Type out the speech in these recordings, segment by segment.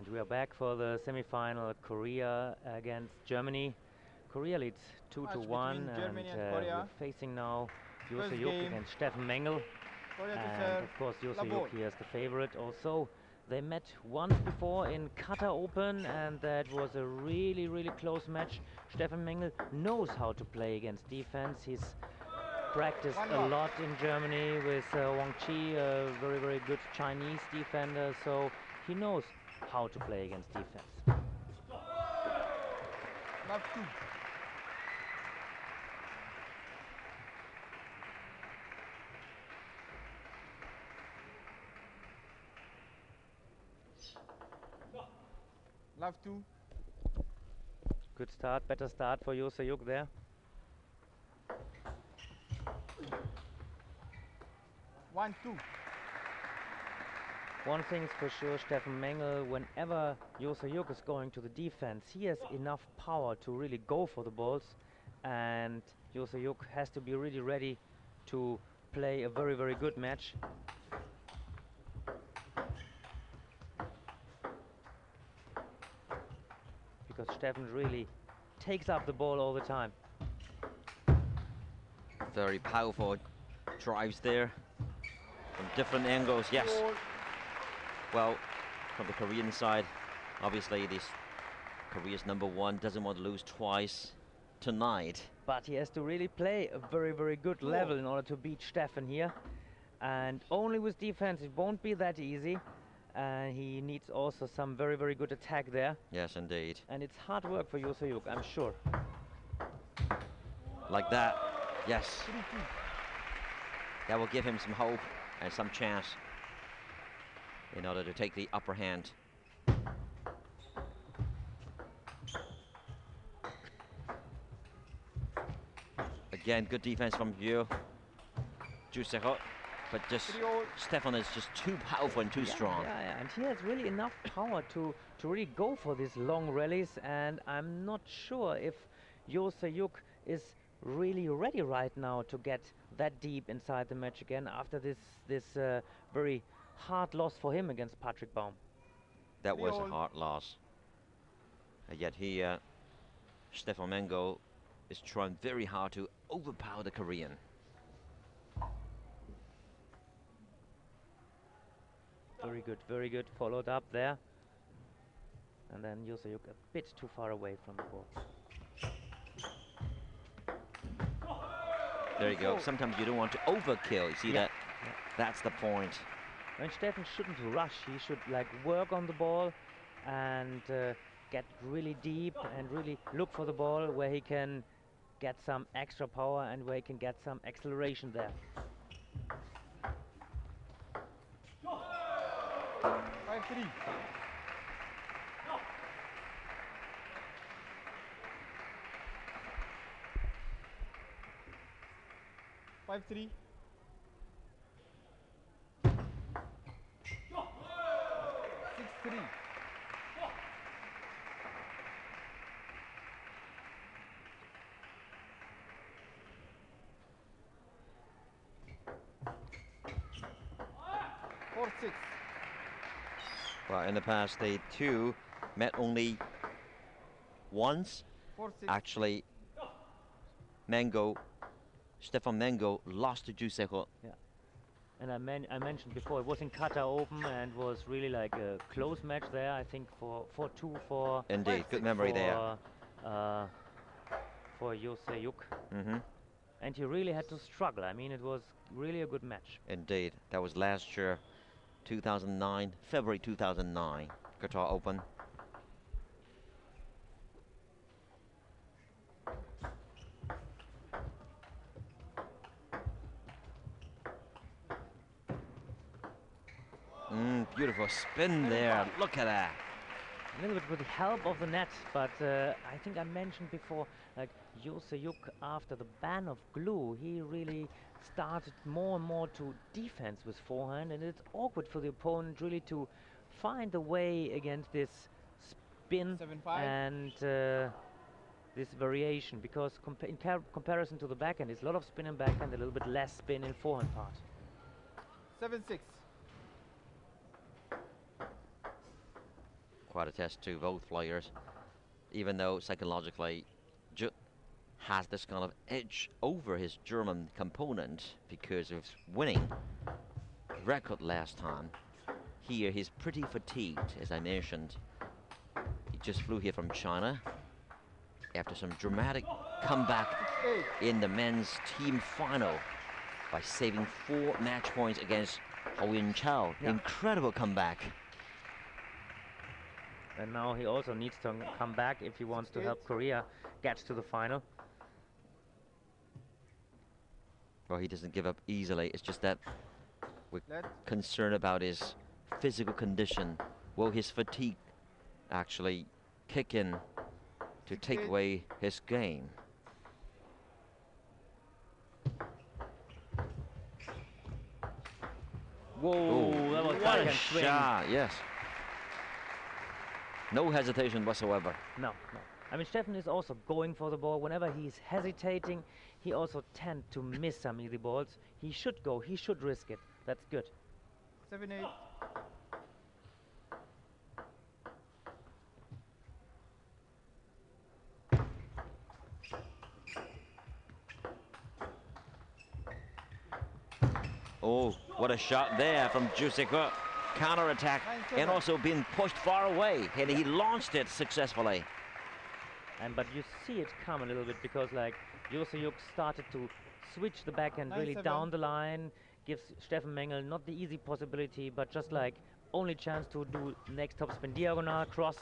And we are back for the semi-final, Korea against Germany. Korea leads 2-1, and we're facing now Hyuk against Steffen Mengel. And of course Hyuk here is the favorite also. They met once before in Qatar Open, and that was a really close match. Steffen Mengel knows how to play against defense. He's practiced a lot in Germany with Wang Chi, a very good Chinese defender, so he knows how to play against defense. Love 2. Love 2. Good start, better start for Hyuk there. One, two. One thing's for sure, Steffen Mengel, whenever Hyuk is going to the defense, he has enough power to really go for the balls, and Hyuk has to be really ready to play a very good match. Because Steffen really takes up the ball all the time. Very powerful drives there from different angles, yes. Well, from the Korean side, obviously this Korea's #1 doesn't want to lose twice tonight. But he has to really play a very good level in order to beat Steffen here. And only with defense it won't be that easy. And he needs also some very good attack there. Yes, indeed. And it's hard work for Hyuk, I'm sure. Like that, yes. That will give him some hope and some chance in order to take the upper hand. Again, good defense from Hyuk. But just Steffen is just too powerful and too strong. Yeah, and he has really enough power to really go for these long rallies, and I'm not sure if Hyuk is really ready right now to get that deep inside the match again after this very hard loss for him against Patrick Baum. That was a hard loss. Yet he, Steffen Mengel, is trying very hard to overpower the Korean. Very good, followed up there. And then Hyuk a bit too far away from the ball. There you go. Sometimes you don't want to overkill. You see that? Yeah. That's the point. And Steffen shouldn't rush. He should work on the ball and get really deep and really look for the ball where he can get some extra power and where he can get some acceleration there. 5-3. Five, 3. 6-3. Four, 6. Well, in the past, they two met only once. 4, 6. Actually, Steffen Mengel lost to Hyuk. Yeah, and I mentioned before it was in Qatar Open and was really like a close match there. I think for 4-2 for. Indeed, good memory there. For Hyuk. And he really had to struggle. I mean, it was really a good match. Indeed, that was last year, 2009, February 2009, Qatar Open. Beautiful spin there. Look at that. A little bit with the help of the net, but I think I mentioned before, like Hyuk, after the ban of glue, he really started more and more to defense with forehand, and it's awkward for the opponent really to find a way against this spin 7-5. and this variation, because in comparison to the backhand, it's a lot of spin in backhand, a little bit less spin in forehand part. 7-6. Quite a test to both players, even though psychologically Hyuk has this kind of edge over his German component because of winning record last time. Here he's pretty fatigued, as I mentioned. He just flew here from China after some dramatic comeback in the men's team final by saving 4 match points against Hoyan Chao. Yeah. Incredible comeback. And now he also needs to come back if he wants to help Korea get to the final. Well, he doesn't give up easily. It's just that we're concerned about his physical condition. Will his fatigue actually kick in to take away his game? Whoa, that was what a swing. shot, yes. No hesitation whatsoever. No, no. I mean, Steffen is also going for the ball. Whenever he's hesitating, he also tends to miss some easy balls. He should go, he should risk it. That's good. 7-8. Oh, what a shot there from Hyuk. Counter attack and also being pushed far away, and he launched it successfully. But you see it come a little bit because like Hyuk started to switch the backhand really down the line, gives Steffen Mengel not the easy possibility, but just like only chance to do next topspin diagonal cross,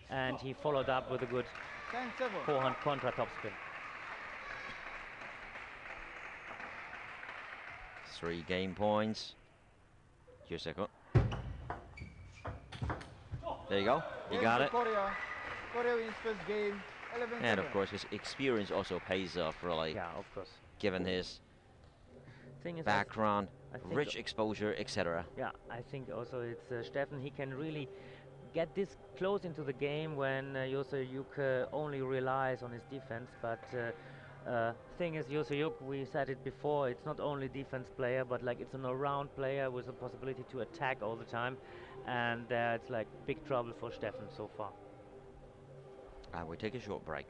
and he followed up with a good forehand contra topspin. 3 game points. Hyuk. There you go. He got it. Korea wins first game. 11-7. And of course, his experience also pays off, really. Yeah, of course. Given his thing is background, I think rich exposure, etc. Yeah, I think also it's Steffen. He can really get this close into the game when Hyuk only relies on his defense. But thing is, Hyuk, we said it before, it's not only defense player, but like it's an all-round player with the possibility to attack all the time, and it's like big trouble for Steffen so far. We take a short break.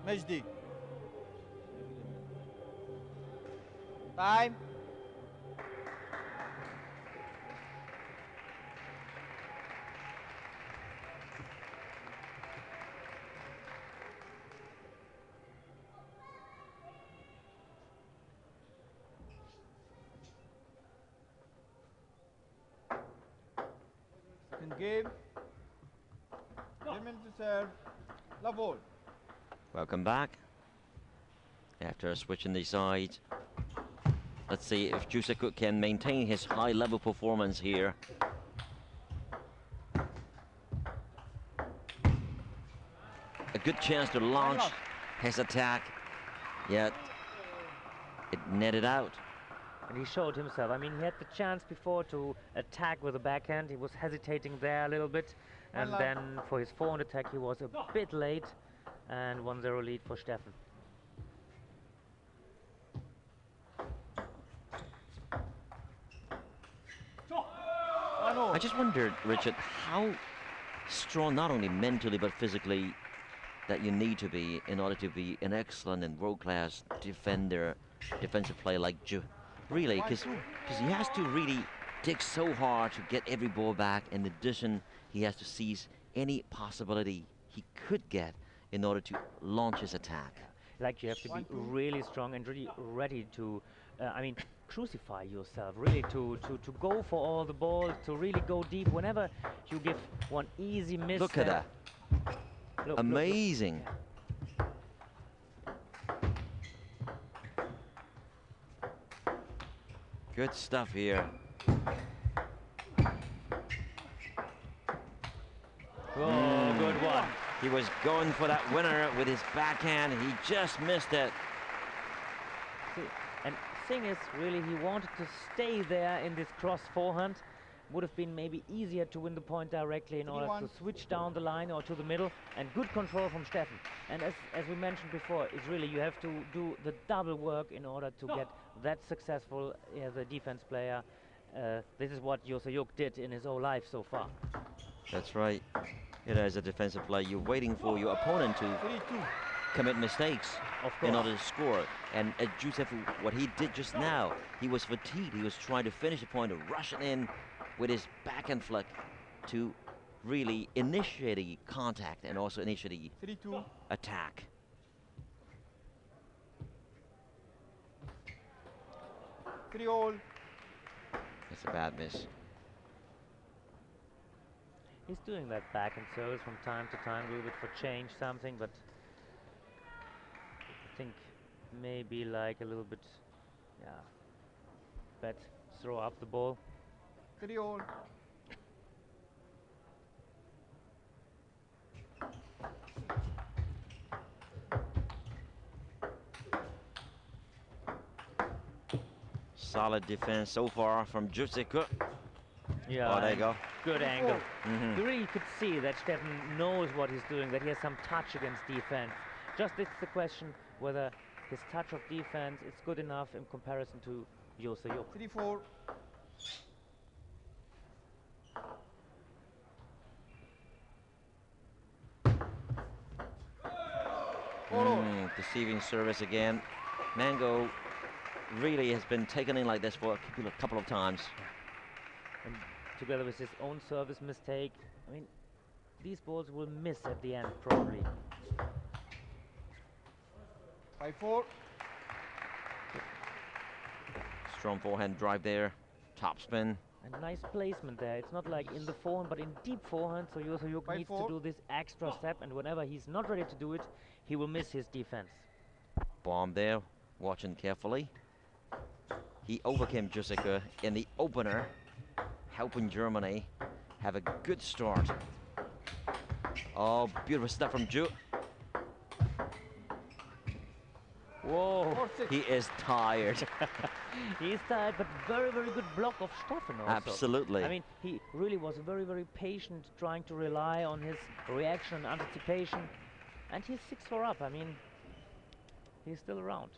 Match D. Time. Second game. German to serve. Love all. Welcome back. After switching the sides, let's see if Hyuk can maintain his high level performance here. A good chance to launch his attack, yet it netted out. And he showed himself. I mean, he had the chance before to attack with a backhand. He was hesitating there a little bit. And then for his forehand attack, he was a bit late. And 1-0 lead for Steffen. I just wondered, Richard, how strong, not only mentally but physically, that you need to be in order to be an excellent and world-class defensive player like Hyuk. Really, because he has to really dig so hard to get every ball back. In addition, he has to seize any possibility he could get in order to launch his attack. Like you have to be really strong and really ready to, I mean, crucify yourself, really to go for all the balls, to really go deep. Whenever you give one easy miss. Look at that. Look, amazing. Look. Good stuff here. Oh, good one. He was going for that winner with his backhand. He just missed it. See, and thing is, really, he wanted to stay there in this cross forehand. Would have been maybe easier to win the point directly in order to switch down the line or to the middle, and good control from Steffen. And as we mentioned before, it's really you have to do the double work in order to get that successful as a defense player. This is what Hyuk did in his whole life so far. That's right. As a defensive player, you're waiting for your opponent to commit mistakes in order to score. And Joseph, what he did just now, he was fatigued. He was trying to finish the point, rushing in with his backhand flick to really initiate the contact and also initiate the attack. That's a bad miss. He's doing that backhand service from time to time, a little bit for change, something, but I think maybe like a little bit, bad throw up the ball. Solid defense so far from Hyuk. Yeah, oh, there you go. Good angle. You really could see that Steffen knows what he's doing, that he has some touch against defense. Just it's the question whether his touch of defense is good enough in comparison to Hyuk. 3-4. Deceiving service again. Mengel really has been taken in like this for a couple of times. And together with his own service mistake, I mean, these balls will miss at the end probably. 5-4. Strong forehand drive there, topspin. And nice placement there. It's not like in the forehand, but in deep forehand. So Hyuk needs to do this extra step, and whenever he's not ready to do it, he will miss his defense. Bomb there, watching carefully. He overcame Hyuk in the opener, helping Germany have a good start. Oh, beautiful stuff from Hyuk. Whoa, he is tired. He's tired, but very, very good block of Steffen also. Absolutely. I mean, he really was very, very patient, trying to rely on his reaction and anticipation. And he's 6-4 up. I mean, he's still around.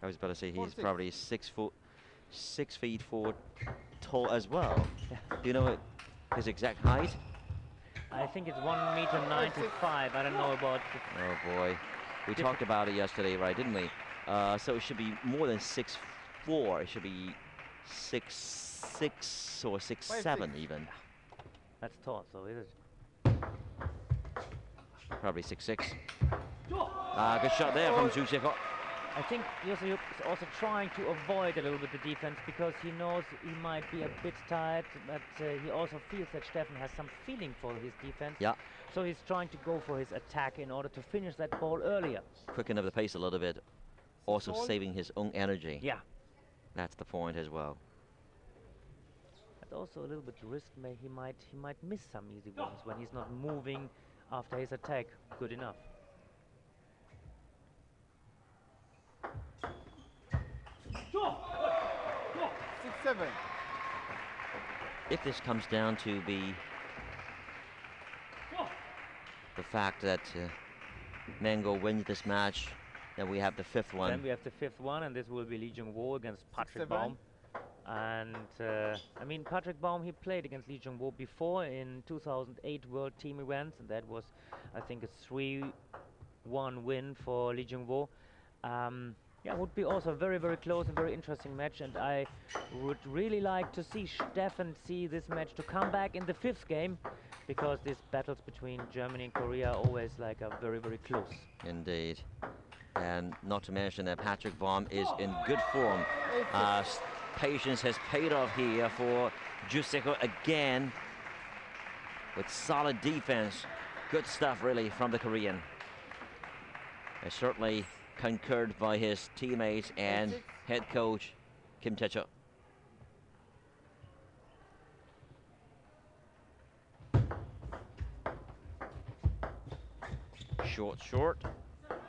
I was about to say he's probably 6 feet 4 tall as well. Do you know his exact height? I think it's 1.95 m. I don't know about. Oh boy, we talked about it yesterday, right? Didn't we? So it should be more than 6'4". It should be 6'6" or 6'7" even. That's tall, so is it? Probably 6'6". Good shot there from Hyuk. I think Hyuk is also trying to avoid a little bit the defense because he knows he might be a bit tired, but he also feels that Steffen has some feeling for his defense. Yeah. So he's trying to go for his attack in order to finish that ball earlier. Quicken up the pace a little bit, also saving his own energy. Yeah. That's the point as well. But also a little bit risk. He might miss some easy ones when he's not moving after his attack good enough. If this comes down to the fact that Mengel wins this match, then we have the fifth one. Then we have the fifth one, and this will be Lee Jung-woo against Patrick Baum. And I mean, Patrick Baum, he played against Lee Jung-woo before in 2008 World Team events, and that was, I think, a 3-1 win for Lee Jung-woo. Yeah, it would be also a very, very close and very interesting match, and I would really like to see Steffen see this match to come back in the fifth game, because these battles between Germany and Korea are always like a very, very close. Indeed. And not to mention that Patrick Baum is in good form. Patience has paid off here for Hyuk again with solid defense. Good stuff really from the Korean. And certainly concurred by his teammates and head coach Kim Tae-chul. Short.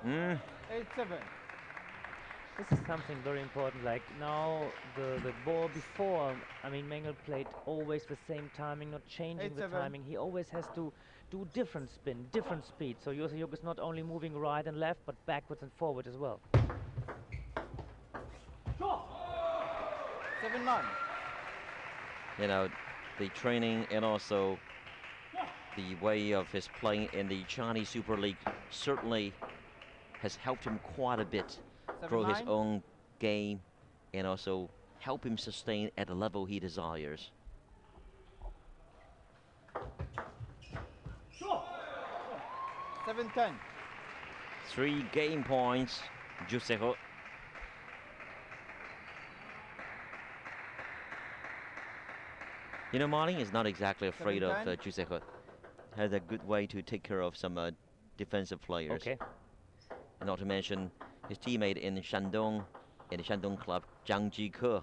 8-7. This is something very important. Like now, the ball before, I mean, Mengel played always the same timing, not changing the timing. He always has to do different spin, different speed. So Hyuk is not only moving right and left, but backwards and forward as well. 7-9. You know, the training and also the way of his playing in the Chinese Super League certainly has helped him quite a bit grow his own game and also help him sustain at the level he desires. 7-10. 3 game points, Juseho. You know, Marlin is not exactly afraid of Juseho. Has a good way to take care of some defensive players. Okay. And not to mention his teammate in Shandong, in the Shandong club, Zhang Jike.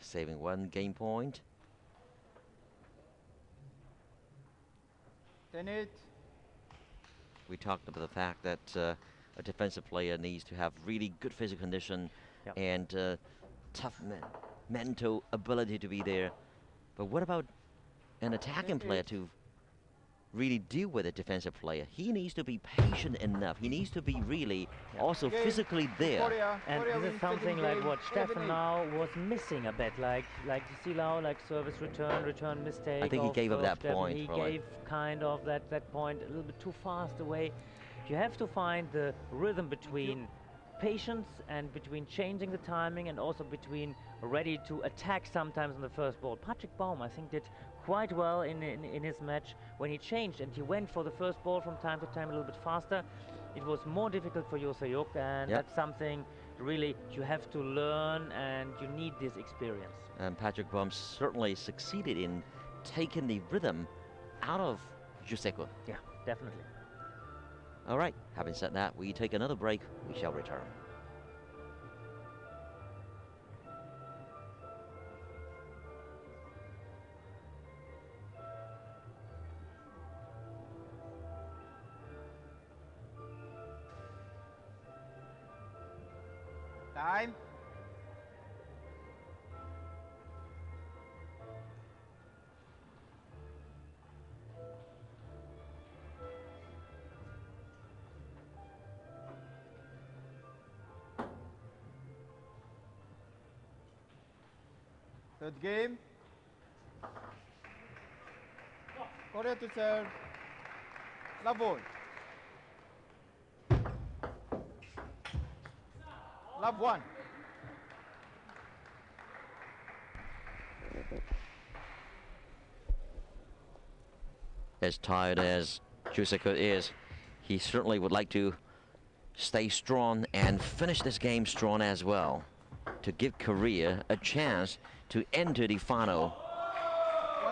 Saving 1 game point. 10-8. We talked about the fact that a defensive player needs to have really good physical condition and tough mental ability to be there. But what about an attacking player to really deal with a defensive player? He needs to be patient enough. He needs to be really also physically there. And this is something like what Steffen now was missing a bit. Like you see now, like service return mistake. I think he gave up that Steffen. point. He probably. gave kind of that point a little bit too fast away. You have to find the rhythm between patience and between changing the timing and also between ready to attack sometimes on the first ball. Patrick Baum, I think, did quite well in his match when he changed and he went for the first ball from time to time a little bit faster. It was more difficult for Hyuk, and that's something really you have to learn, and you need this experience. And Patrick Baum certainly succeeded in taking the rhythm out of Juseho. Yeah, definitely. All right, having said that, we take another break. We shall return. Time. Third game. Korea to serve. Love 1. As tired as Juseho is, he certainly would like to stay strong and finish this game strong as well, to give Korea a chance to enter the final.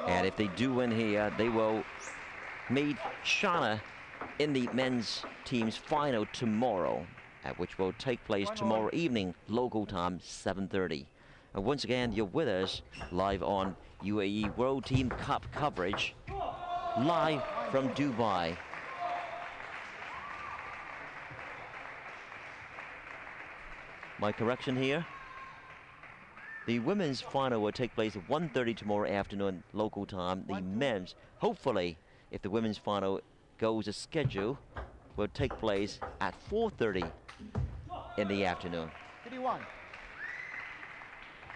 And if they do win here, they will meet China in the men's team's final tomorrow, which will take place tomorrow evening, local time, 7:30. And once again, you're with us live on UAE World Team Cup coverage, live from Dubai. My correction here. The women's final will take place at 1:30 tomorrow afternoon, local time. The men's, hopefully, if the women's final goes as scheduled, will take place at 4:30 in the afternoon. 3-1.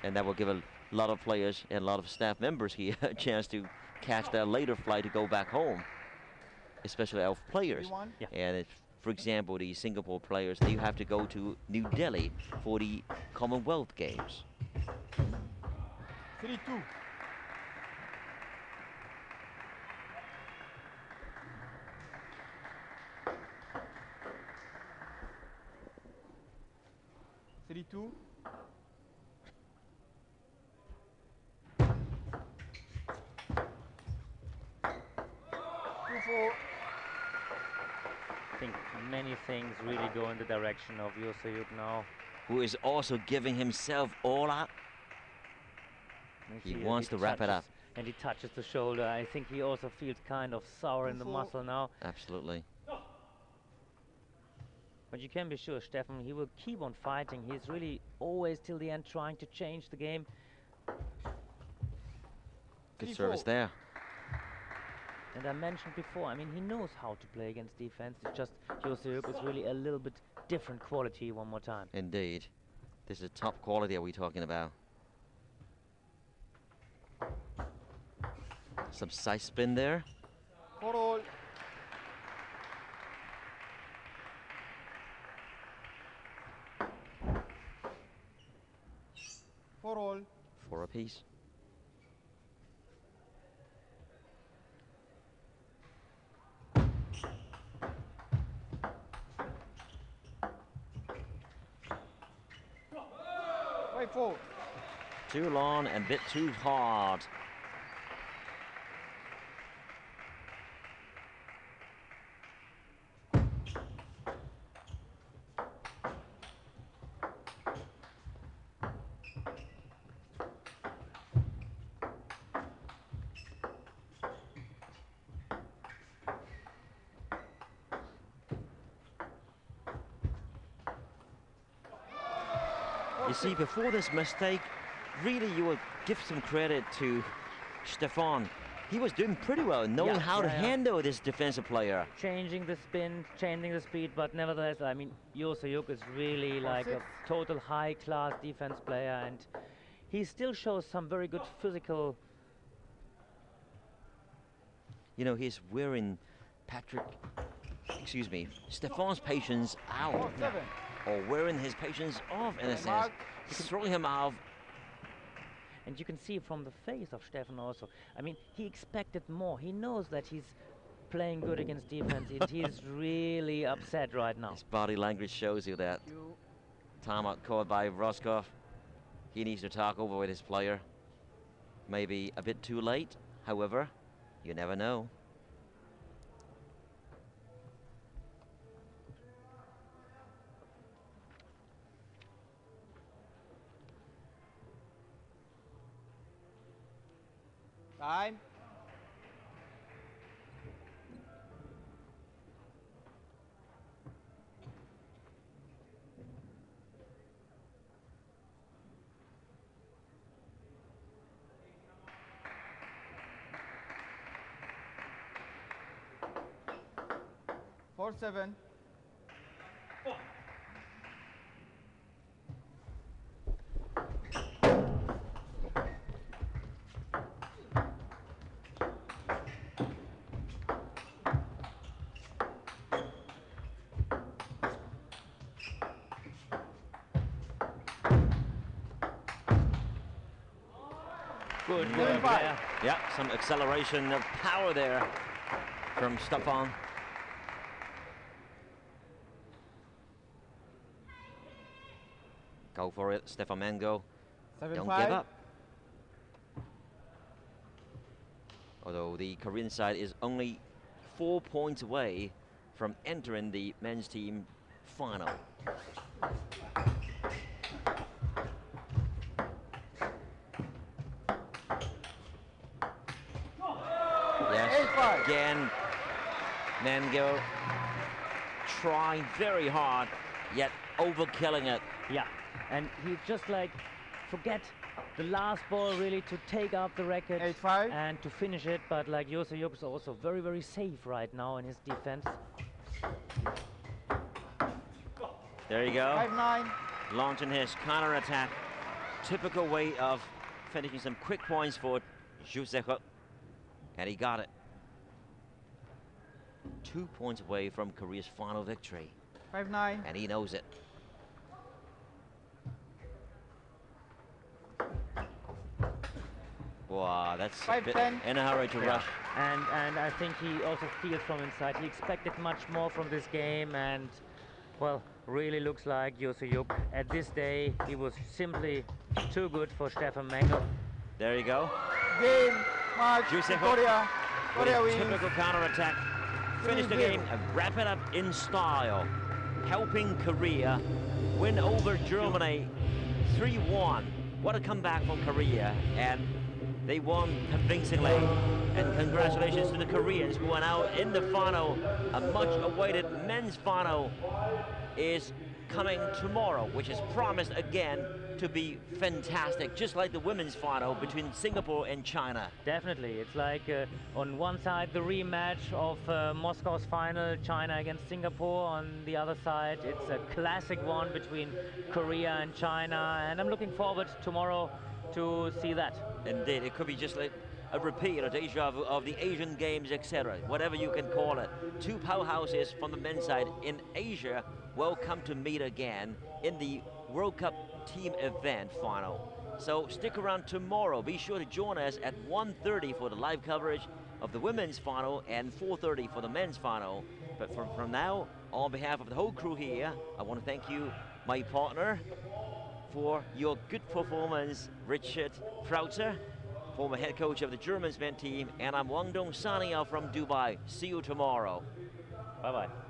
And that will give a lot of players and a lot of staff members here a chance to catch their later flight to go back home, especially our players. And if, for example, the Singapore players, they have to go to New Delhi for the Commonwealth Games. 3-2. Two. 2-4. I think many things really go in the direction of Hyuk now. who is also giving himself all out. He wants to wrap it up. And he touches the shoulder. I think he also feels kind of sour in the muscle now. Absolutely. But you can be sure, Steffen, he will keep on fighting. He's really always till the end trying to change the game. Good service there. And I mentioned before, I mean, he knows how to play against defense. It's just Hyuk is really a little bit different quality one more time. Indeed. This is top quality are we talking about. Some side spin there. For all. For all. 4 apiece. Wait, 4. Too long and a bit too hard. You see, before this mistake, really you would give some credit to Steffen. He was doing pretty well, knowing how to handle this defensive player. Changing the spin, changing the speed, but nevertheless, I mean, Hyuk is really like a total high-class defense player, and he still shows some very good physical. You know, he's wearing Steffen's patience out. Or wearing his patience off, in a sense. He's throwing him off. And you can see from the face of Steffen also. I mean, he expected more. He knows that he's playing good against defense. He's really upset right now. His body language shows you that. Timeout called by Roscoff. He needs to talk over with his player. Maybe a bit too late. However, you never know. Time. For 7. Good work there. Yeah, some acceleration of power there from Steffen. Go for it, Steffen Mengel. Don't give up. Although the Korean side is only 4 points away from entering the men's team final. Yes, again, Mengel trying very hard, yet overkilling it. Yeah, and he just like forget the last ball really to take up the racket and to finish it, but like Hyuk is also very, very safe right now in his defense. There you go. 5-9. Launching his counter-attack. Typical way of finishing some quick points for Hyuk. And he got it. 2 points away from Korea's final victory. 5-9. And he knows it. Wow, that's a bit in a hurry to rush. And I think he also feels from inside. He expected much more from this game, and well, really looks like Hyuk. At this day, he was simply too good for Steffen Mengel. There you go. Game, match, Korea. Korea wins. Typical counter-attack. Finish the game and wrap it up in style, helping Korea win over Germany 3-1. What a comeback from Korea, and they won convincingly. And congratulations to the Koreans who are now in the final. A much-awaited men's final is coming tomorrow, which is promised again to be fantastic, just like the women's final between Singapore and China. Definitely. It's like on one side the rematch of Moscow's final, China against Singapore. On the other side, it's a classic one between Korea and China, and I'm looking forward tomorrow to see that. Indeed, it could be just like a repeat or deja vu of the Asian Games, etc., whatever you can call it. Two powerhouses from the men's side in Asia will come to meet again in the World Cup team event final. So stick around tomorrow. Be sure to join us at 1:30 for the live coverage of the women's final and 4:30 for the men's final. But from now, on behalf of the whole crew here, I want to thank you, my partner, for your good performance, Richard Krauter, former head coach of the German men's team, and I'm Wang Dong signing out from Dubai. See you tomorrow. Bye-bye.